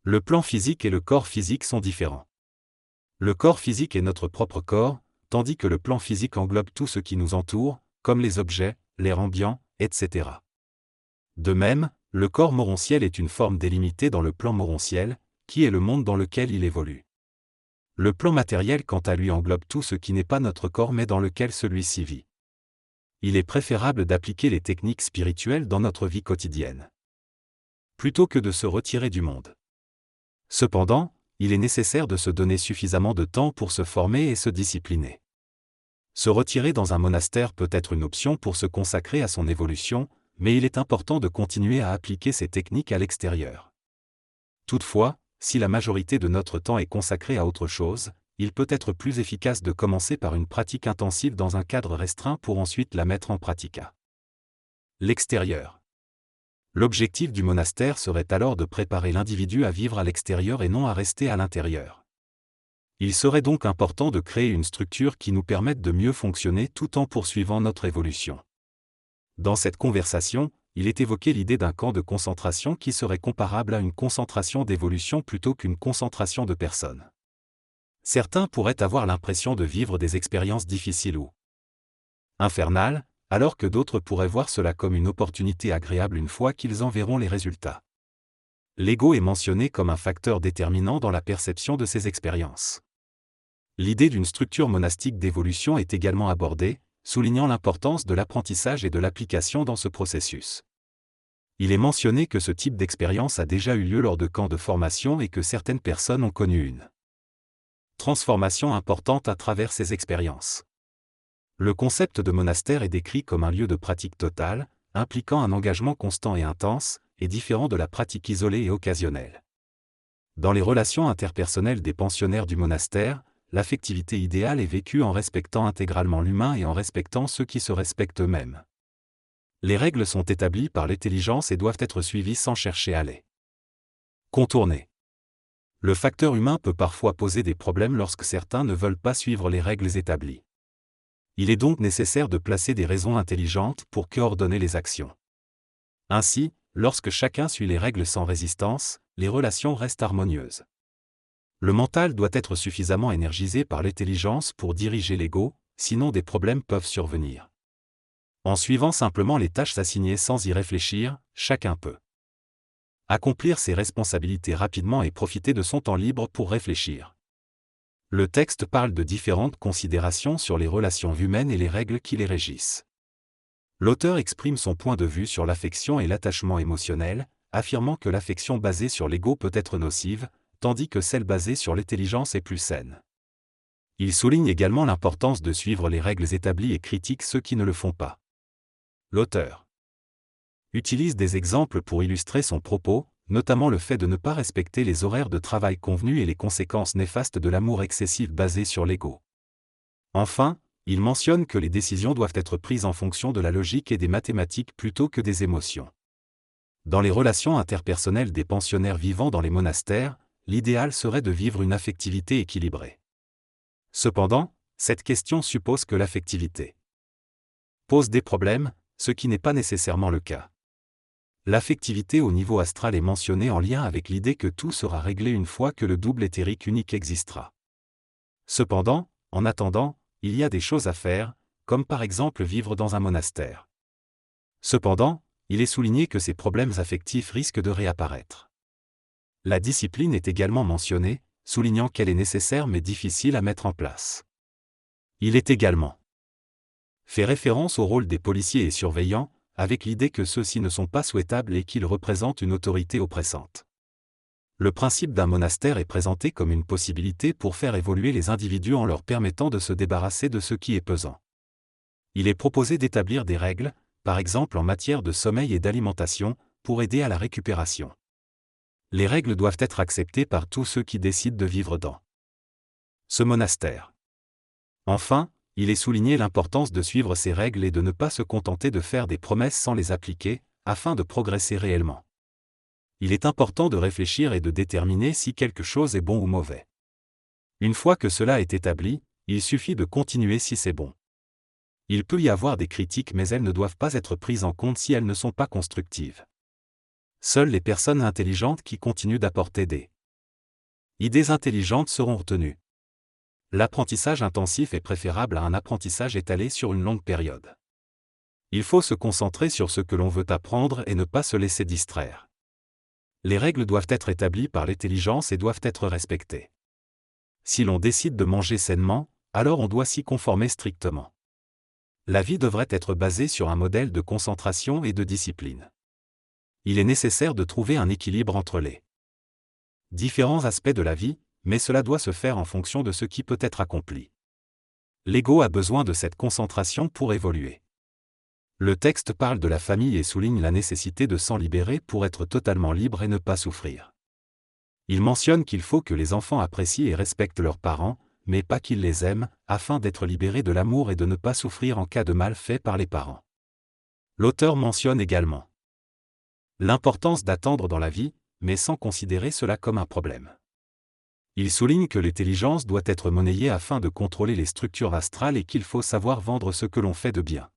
Le plan physique et le corps physique sont différents. Le corps physique est notre propre corps, tandis que le plan physique englobe tout ce qui nous entoure, comme les objets, l'air ambiant, etc. De même, le corps morontiel est une forme délimitée dans le plan morontiel, qui est le monde dans lequel il évolue. Le plan matériel quant à lui englobe tout ce qui n'est pas notre corps mais dans lequel celui-ci vit. Il est préférable d'appliquer les techniques spirituelles dans notre vie quotidienne, plutôt que de se retirer du monde. Cependant, il est nécessaire de se donner suffisamment de temps pour se former et se discipliner. Se retirer dans un monastère peut être une option pour se consacrer à son évolution, mais il est important de continuer à appliquer ces techniques à l'extérieur. Toutefois, si la majorité de notre temps est consacrée à autre chose, il peut être plus efficace de commencer par une pratique intensive dans un cadre restreint pour ensuite la mettre en pratique à l'extérieur. L'objectif du monastère serait alors de préparer l'individu à vivre à l'extérieur et non à rester à l'intérieur. Il serait donc important de créer une structure qui nous permette de mieux fonctionner tout en poursuivant notre évolution. Dans cette conversation, il est évoqué l'idée d'un camp de concentration qui serait comparable à une concentration d'évolution plutôt qu'une concentration de personnes. Certains pourraient avoir l'impression de vivre des expériences difficiles ou infernales, alors que d'autres pourraient voir cela comme une opportunité agréable une fois qu'ils en verront les résultats. L'ego est mentionné comme un facteur déterminant dans la perception de ces expériences. L'idée d'une structure monastique d'évolution est également abordée, soulignant l'importance de l'apprentissage et de l'application dans ce processus. Il est mentionné que ce type d'expérience a déjà eu lieu lors de camps de formation et que certaines personnes ont connu une transformation importante à travers ces expériences. Le concept de monastère est décrit comme un lieu de pratique totale, impliquant un engagement constant et intense, et différent de la pratique isolée et occasionnelle. Dans les relations interpersonnelles des pensionnaires du monastère, l'affectivité idéale est vécue en respectant intégralement l'humain et en respectant ceux qui se respectent eux-mêmes. Les règles sont établies par l'intelligence et doivent être suivies sans chercher à les contourner. Le facteur humain peut parfois poser des problèmes lorsque certains ne veulent pas suivre les règles établies. Il est donc nécessaire de placer des raisons intelligentes pour coordonner les actions. Ainsi, lorsque chacun suit les règles sans résistance, les relations restent harmonieuses. Le mental doit être suffisamment énergisé par l'intelligence pour diriger l'ego, sinon des problèmes peuvent survenir. En suivant simplement les tâches assignées sans y réfléchir, chacun peut accomplir ses responsabilités rapidement et profiter de son temps libre pour réfléchir. Le texte parle de différentes considérations sur les relations humaines et les règles qui les régissent. L'auteur exprime son point de vue sur l'affection et l'attachement émotionnel, affirmant que l'affection basée sur l'ego peut être nocive, tandis que celle basée sur l'intelligence est plus saine. Il souligne également l'importance de suivre les règles établies et critique ceux qui ne le font pas. L'auteur utilise des exemples pour illustrer son propos, notamment le fait de ne pas respecter les horaires de travail convenus et les conséquences néfastes de l'amour excessif basé sur l'ego. Enfin, il mentionne que les décisions doivent être prises en fonction de la logique et des mathématiques plutôt que des émotions. Dans les relations interpersonnelles des pensionnaires vivant dans les monastères, l'idéal serait de vivre une affectivité équilibrée. Cependant, cette question suppose que l'affectivité pose des problèmes, ce qui n'est pas nécessairement le cas. L'affectivité au niveau astral est mentionnée en lien avec l'idée que tout sera réglé une fois que le double éthérique unique existera. Cependant, en attendant, il y a des choses à faire, comme par exemple vivre dans un monastère. Cependant, il est souligné que ces problèmes affectifs risquent de réapparaître. La discipline est également mentionnée, soulignant qu'elle est nécessaire mais difficile à mettre en place. Il est également fait référence au rôle des policiers et surveillants, avec l'idée que ceux-ci ne sont pas souhaitables et qu'ils représentent une autorité oppressante. Le principe d'un monastère est présenté comme une possibilité pour faire évoluer les individus en leur permettant de se débarrasser de ce qui est pesant. Il est proposé d'établir des règles, par exemple en matière de sommeil et d'alimentation, pour aider à la récupération. Les règles doivent être acceptées par tous ceux qui décident de vivre dans ce monastère. Enfin, il est souligné l'importance de suivre ces règles et de ne pas se contenter de faire des promesses sans les appliquer, afin de progresser réellement. Il est important de réfléchir et de déterminer si quelque chose est bon ou mauvais. Une fois que cela est établi, il suffit de continuer si c'est bon. Il peut y avoir des critiques mais elles ne doivent pas être prises en compte si elles ne sont pas constructives. Seules les personnes intelligentes qui continuent d'apporter des Idées intelligentes seront retenues. L'apprentissage intensif est préférable à un apprentissage étalé sur une longue période. Il faut se concentrer sur ce que l'on veut apprendre et ne pas se laisser distraire. Les règles doivent être établies par l'intelligence et doivent être respectées. Si l'on décide de manger sainement, alors on doit s'y conformer strictement. La vie devrait être basée sur un modèle de concentration et de discipline. Il est nécessaire de trouver un équilibre entre les différents aspects de la vie, mais cela doit se faire en fonction de ce qui peut être accompli. L'ego a besoin de cette concentration pour évoluer. Le texte parle de la famille et souligne la nécessité de s'en libérer pour être totalement libre et ne pas souffrir. Il mentionne qu'il faut que les enfants apprécient et respectent leurs parents, mais pas qu'ils les aiment, afin d'être libérés de l'amour et de ne pas souffrir en cas de mal fait par les parents. L'auteur mentionne également l'importance d'attendre dans la vie, mais sans considérer cela comme un problème. Il souligne que l'intelligence doit être monnayée afin de contrôler les structures astrales et qu'il faut savoir vendre ce que l'on fait de bien.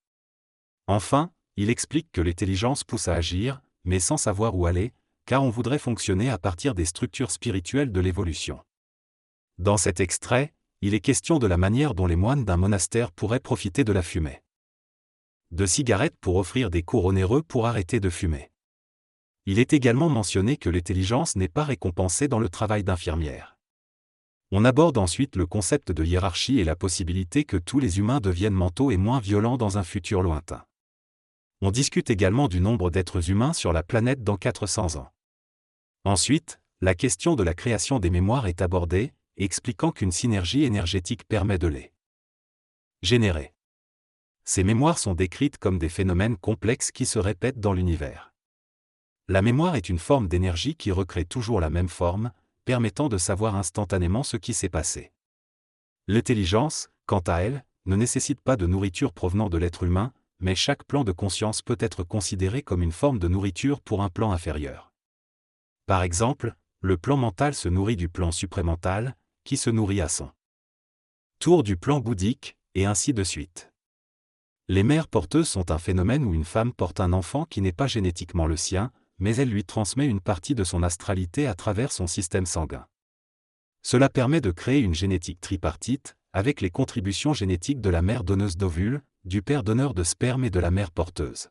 Enfin, il explique que l'intelligence pousse à agir, mais sans savoir où aller, car on voudrait fonctionner à partir des structures spirituelles de l'évolution. Dans cet extrait, il est question de la manière dont les moines d'un monastère pourraient profiter de la fumée de cigarettes pour offrir des cours onéreux pour arrêter de fumer. Il est également mentionné que l'intelligence n'est pas récompensée dans le travail d'infirmière. On aborde ensuite le concept de hiérarchie et la possibilité que tous les humains deviennent mentaux et moins violents dans un futur lointain. On discute également du nombre d'êtres humains sur la planète dans 400 ans. Ensuite, la question de la création des mémoires est abordée, expliquant qu'une synergie énergétique permet de les générer. Ces mémoires sont décrites comme des phénomènes complexes qui se répètent dans l'univers. La mémoire est une forme d'énergie qui recrée toujours la même forme, permettant de savoir instantanément ce qui s'est passé. L'intelligence, quant à elle, ne nécessite pas de nourriture provenant de l'être humain, mais chaque plan de conscience peut être considéré comme une forme de nourriture pour un plan inférieur. Par exemple, le plan mental se nourrit du plan supramental, qui se nourrit à son tour du plan bouddhique, et ainsi de suite. Les mères porteuses sont un phénomène où une femme porte un enfant qui n'est pas génétiquement le sien, mais elle lui transmet une partie de son astralité à travers son système sanguin. Cela permet de créer une génétique tripartite, avec les contributions génétiques de la mère donneuse d'ovules, du père donneur de sperme et de la mère porteuse.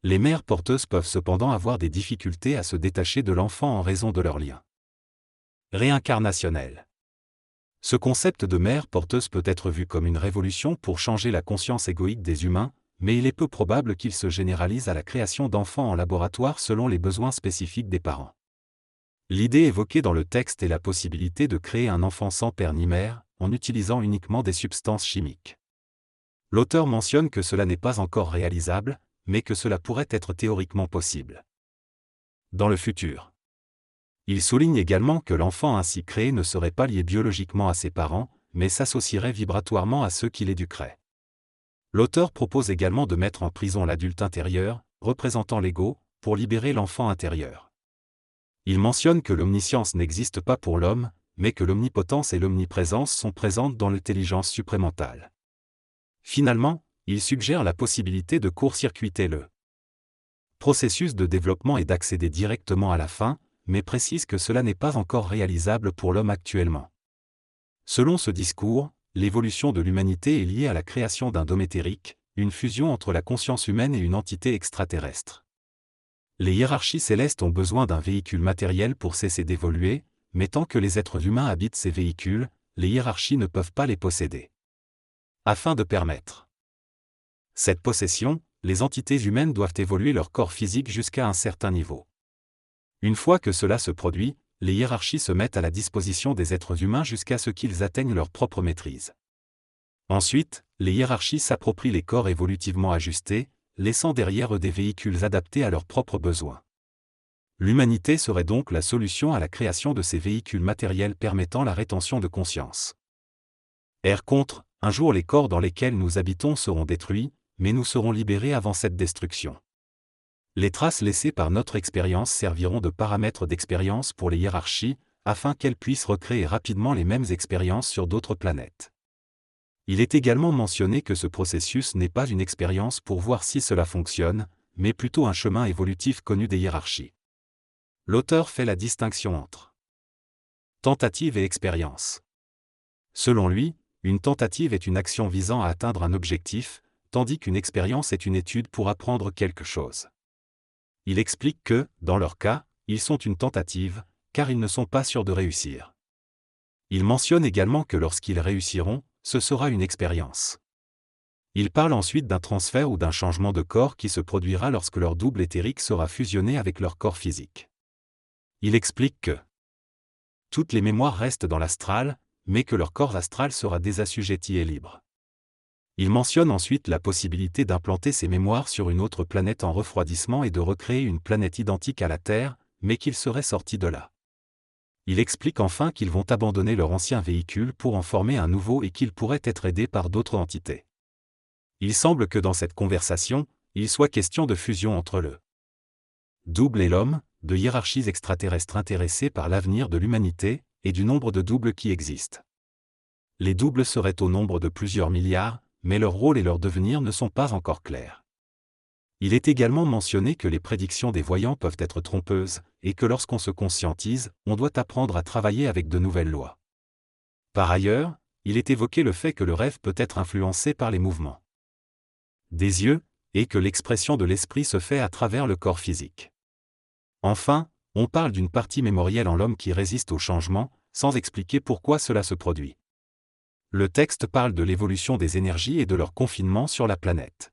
Les mères porteuses peuvent cependant avoir des difficultés à se détacher de l'enfant en raison de leur lien réincarnationnel. Ce concept de mère porteuse peut être vu comme une révolution pour changer la conscience égoïque des humains, mais il est peu probable qu'il se généralise à la création d'enfants en laboratoire selon les besoins spécifiques des parents. L'idée évoquée dans le texte est la possibilité de créer un enfant sans père ni mère, en utilisant uniquement des substances chimiques. L'auteur mentionne que cela n'est pas encore réalisable, mais que cela pourrait être théoriquement possible dans le futur. Il souligne également que l'enfant ainsi créé ne serait pas lié biologiquement à ses parents, mais s'associerait vibratoirement à ceux qui l'éduqueraient. L'auteur propose également de mettre en prison l'adulte intérieur, représentant l'ego, pour libérer l'enfant intérieur. Il mentionne que l'omniscience n'existe pas pour l'homme, mais que l'omnipotence et l'omniprésence sont présentes dans l'intelligence supramentale. Finalement, il suggère la possibilité de court-circuiter le processus de développement et d'accéder directement à la fin, mais précise que cela n'est pas encore réalisable pour l'homme actuellement. Selon ce discours, l'évolution de l'humanité est liée à la création d'un dôme éthérique, une fusion entre la conscience humaine et une entité extraterrestre. Les hiérarchies célestes ont besoin d'un véhicule matériel pour cesser d'évoluer, mais tant que les êtres humains habitent ces véhicules, les hiérarchies ne peuvent pas les posséder. Afin de permettre cette possession, les entités humaines doivent évoluer leur corps physique jusqu'à un certain niveau. Une fois que cela se produit, les hiérarchies se mettent à la disposition des êtres humains jusqu'à ce qu'ils atteignent leur propre maîtrise. Ensuite, les hiérarchies s'approprient les corps évolutivement ajustés, laissant derrière eux des véhicules adaptés à leurs propres besoins. L'humanité serait donc la solution à la création de ces véhicules matériels permettant la rétention de conscience. Contre, un jour les corps dans lesquels nous habitons seront détruits, mais nous serons libérés avant cette destruction. Les traces laissées par notre expérience serviront de paramètres d'expérience pour les hiérarchies, afin qu'elles puissent recréer rapidement les mêmes expériences sur d'autres planètes. Il est également mentionné que ce processus n'est pas une expérience pour voir si cela fonctionne, mais plutôt un chemin évolutif connu des hiérarchies. L'auteur fait la distinction entre Tentative et expérience. Selon lui, une tentative est une action visant à atteindre un objectif, tandis qu'une expérience est une étude pour apprendre quelque chose. Il explique que, dans leur cas, ils sont une tentative, car ils ne sont pas sûrs de réussir. Il mentionne également que lorsqu'ils réussiront, ce sera une expérience. Il parle ensuite d'un transfert ou d'un changement de corps qui se produira lorsque leur double éthérique sera fusionné avec leur corps physique. Il explique que toutes les mémoires restent dans l'astral, mais que leur corps astral sera désassujetti et libre. Il mentionne ensuite la possibilité d'implanter ces mémoires sur une autre planète en refroidissement et de recréer une planète identique à la Terre, mais qu'ils seraient sortis de là. Il explique enfin qu'ils vont abandonner leur ancien véhicule pour en former un nouveau et qu'ils pourraient être aidés par d'autres entités. Il semble que dans cette conversation, il soit question de fusion entre le double et l'homme, de hiérarchies extraterrestres intéressées par l'avenir de l'humanité, et du nombre de doubles qui existent. Les doubles seraient au nombre de plusieurs milliards, mais leur rôle et leur devenir ne sont pas encore clairs. Il est également mentionné que les prédictions des voyants peuvent être trompeuses, et que lorsqu'on se conscientise, on doit apprendre à travailler avec de nouvelles lois. Par ailleurs, il est évoqué le fait que le rêve peut être influencé par les mouvements des yeux, et que l'expression de l'esprit se fait à travers le corps physique. Enfin, on parle d'une partie mémorielle en l'homme qui résiste au changement, sans expliquer pourquoi cela se produit. Le texte parle de l'évolution des énergies et de leur confinement sur la planète.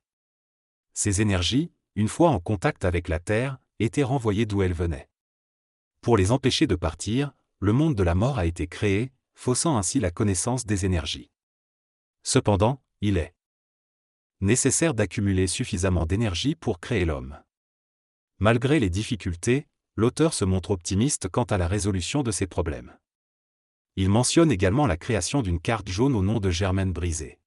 Ces énergies, une fois en contact avec la Terre, étaient renvoyées d'où elles venaient. Pour les empêcher de partir, le monde de la mort a été créé, faussant ainsi la connaissance des énergies. Cependant, il est nécessaire d'accumuler suffisamment d'énergie pour créer l'homme. Malgré les difficultés, l'auteur se montre optimiste quant à la résolution de ces problèmes. Il mentionne également la création d'une carte jaune au nom de Germaine Brisée.